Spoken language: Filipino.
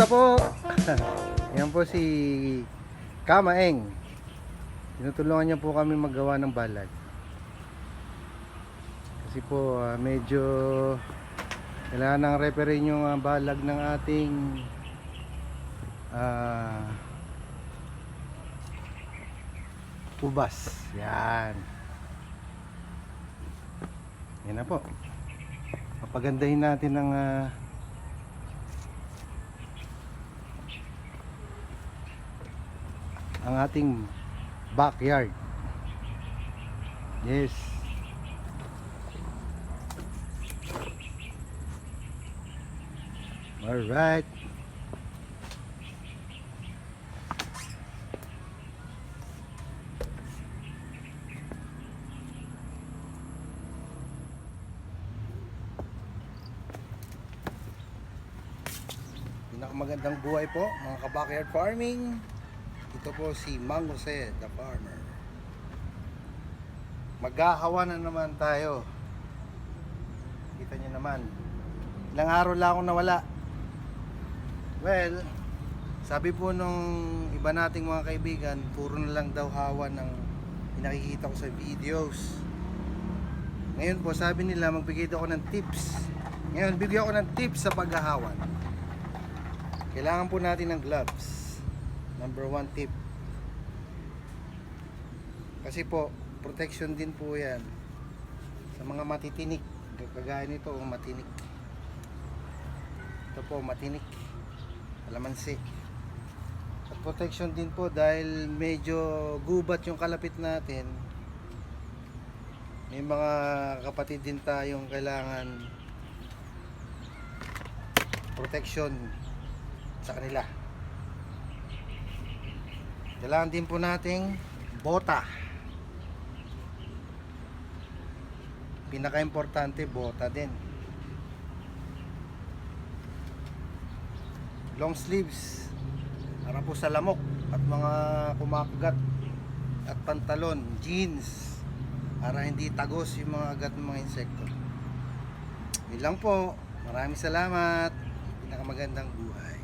Kamusta po? Yan po si Kamaeng. Tinutulungan niya po kami maggawa ng balag. Kasi po medyo kailangan ng referee yung balag ng ating ubas. Yan. Yan na po. Papagandahin natin ng ang ating backyard. Yes. All right. Pinakamagandang buhay po mga ka-backyard farming. Ito po si Mang Jose, the farmer. Maghahawa na naman tayo. Kita nyo naman. Ilang araw lang akong nawala. Well, sabi po nung iba nating mga kaibigan, puro na lang daw hawa ng pinakikita ko sa videos. Ngayon po, sabi nila magbigay daw ako ng tips. Ngayon, bigyan ako ng tips sa paghahawan. Kailangan po natin ng gloves. Number 1 tip. Kasi po, protection din po yan sa mga matitinik. Kagaya nito, matinik. Ito po, matinik. Kalamansi. At protection din po dahil medyo gubat yung kalapit natin. May mga kapatid din tayong kailangan protection sa kanila. Kailangan din po nating bota. Pinaka-importante, bota din. Long sleeves para po sa lamok at mga kumakagat, at pantalon, jeans para hindi tagos yung mga agat ng mga insekto. Yun lang po. Maraming salamat. Pinakamagandang buhay.